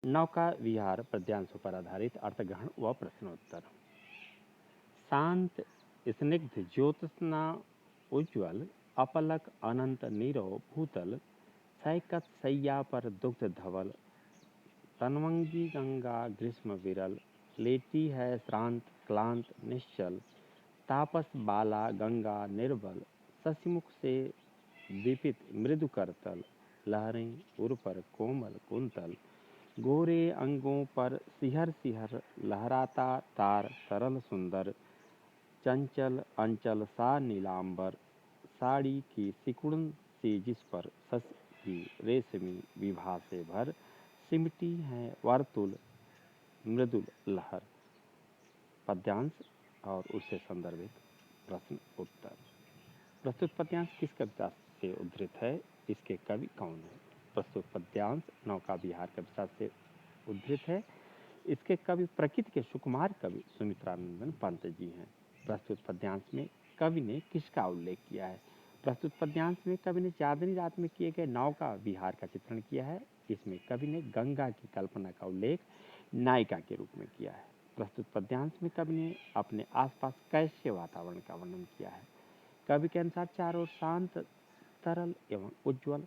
नौका विहार पद्यांशों पर आधारित अर्थग्रहण व प्रश्नोत्तर। शांत स्निग्ध ज्योत्स्ना उज्ज्वल अपलक अनंत नीरव भूतल सैकत सैया पर दुग्ध धवल तनवंगी गंगा ग्रीष्म विरल लेटी है श्रांत क्लांत निश्चल तापस बाला गंगा निर्बल शशिमुख से दीपित मृदु करतल लहरें उर पर कोमल कुंतल गोरे अंगों पर सिहर सिहर लहराता तार सरल सुंदर चंचल अंचल सा नीलांबर साड़ी की सिकुड़न सी जिस पर सस की रेशमी विभा से भर सिमटी है वर्तुल मृदुल लहर। पद्यांश और उससे संदर्भित प्रश्न उत्तर। प्रस्तुत पद्यांश किस कविता से उद्धृत है? इसके कवि कौन है? प्रस्तुत पद्यांश नौका विहार कविता से उद्धृत है। इसके कवि प्रकृति के सुकुमार कवि सुमित्रानंदन पंत जी हैं। प्रस्तुत पद्यांश में कवि ने किसका उल्लेख किया है? प्रस्तुत पद्यांश में कवि ने चांदनी रात में किए गए नौका विहार का चित्रण किया है। इसमें कवि ने गंगा की कल्पना का उल्लेख नायिका के रूप में किया है। प्रस्तुत पद्यांश में कवि ने अपने आसपास कैसे वातावरण का वर्णन किया है? कवि के अनुसार चारों ओर शांत तरल एवं उज्ज्वल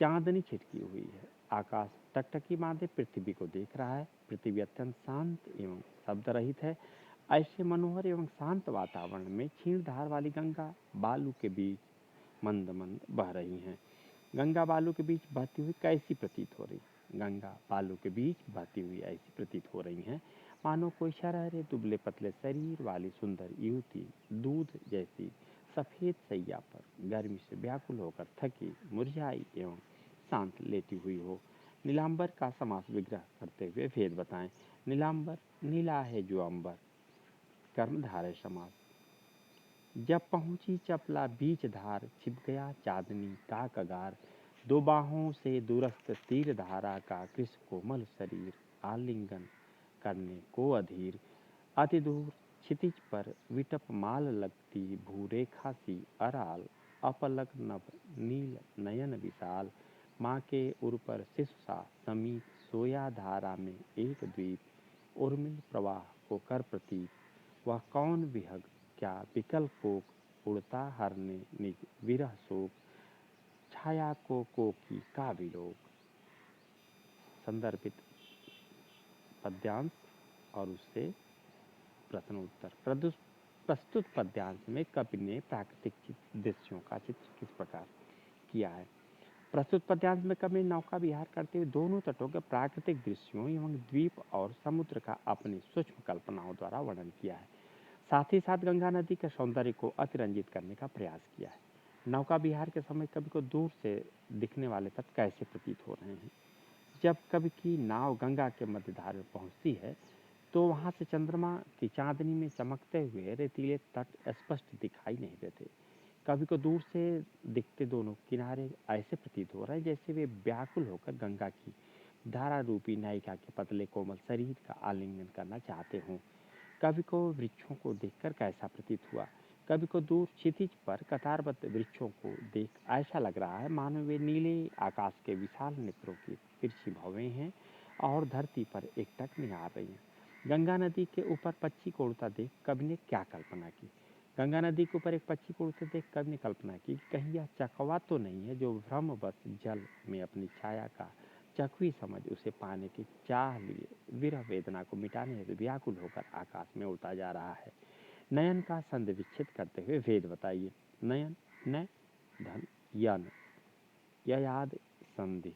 चांदनी छिटकी हुई है। आकाश टकटकी बांधे पृथ्वी को देख रहा है। पृथ्वी अत्यंत शांत एवं शब्द रहित है। ऐसे मनोहर एवं शांत वातावरण में क्षीण धार वाली गंगा बालू के बीच मंद मंद बह रही हैं। गंगा बालू के बीच बहती हुई कैसी प्रतीत हो रही? गंगा बालू के बीच बहती हुई ऐसी प्रतीत हो रही हैं मानो कोई शरारे दुबले पतले शरीर वाली सुंदर युवती दूध जैसी सफेद सैया पर गर्मी से व्याकुल होकर थकी मुरझाई एवं शांत लेटी हुई हो। नीलांबर का समास विग्रह करते हुए भेद बताएं। नीलांबर नीला है जो अंबर। कर्मधारय समास। जब पहुंची चपला बीच धार छिप गया चांदनी का कगार दो बाहों से दूरस्थ तीर धारा का कृष कोमल शरीर आलिंगन करने को अधीर अति दूर क्षितिज पर विटप माल लगती भूरेखा सी अराल अपलक नभ नील नयन विशाल माँ के उर पर शिशु सा समीप सोया धारा में एक द्वीप उर्मिल प्रवाह को कर प्रतीक वह कौन विहग क्या विकल कोक उड़ता हरने निज विरह शोक छाया को की का विलोक। संदर्भित पद्यांश और उससे प्रश्न उत्तर। प्रस्तुत पद्यांश में कवि ने प्राकृतिक दृश्यों का चित्र किस प्रकार किया है? प्रस्तुत पद्यांश में कवि ने नौका विहार करते हुए दोनों तटों के प्राकृतिक दृश्यों एवं द्वीप और समुद्र का अपनी सूक्ष्म कल्पनाओं द्वारा वर्णन किया है। साथ ही साथ गंगा नदी के सौंदर्य को अतिरंजित करने का प्रयास किया है। नौका विहार के समय कवि को दूर से दिखने वाले तट कैसे प्रतीत हो रहे हैं? जब कवि की नाव गंगा के मध्यधार में पहुंचती है तो वहां से चंद्रमा की चांदनी में चमकते हुए रेतीले तट स्पष्ट दिखाई नहीं देते। कवि को दूर से दिखते दोनों किनारे ऐसे प्रतीत हो रहे हैं जैसे वे व्याकुल होकर गंगा की धारा रूपी नायिका के पतले कोमल शरीर का आलिंगन करना चाहते हों। कवि को वृक्षों को देखकर कैसा प्रतीत हुआ? कवि को दूर क्षितिज पर कतारबद्ध वृक्षों को देख ऐसा लग रहा है मानो वे नीले आकाश के विशाल नेत्रों की तिरछी भवें हैं और धरती पर एकटक निहार रही हैं। गंगा नदी के ऊपर पक्षी को उड़ता देख कवि ने क्या कल्पना की? गंगा नदी के ऊपर एक पक्षी को उड़ते देख कवि ने कल्पना की कहीं यह चकवा तो नहीं है जो भ्रमवश जल में अपनी छाया का चकवी समझ उसे पाने की चाह लिए विरह वेदना को मिटाने हेतु व्याकुल होकर आकाश में उड़ता जा रहा है। नयन का संधि विच्छेद करते हुए भेद बताइए। नयन न धन यन ययाद संधि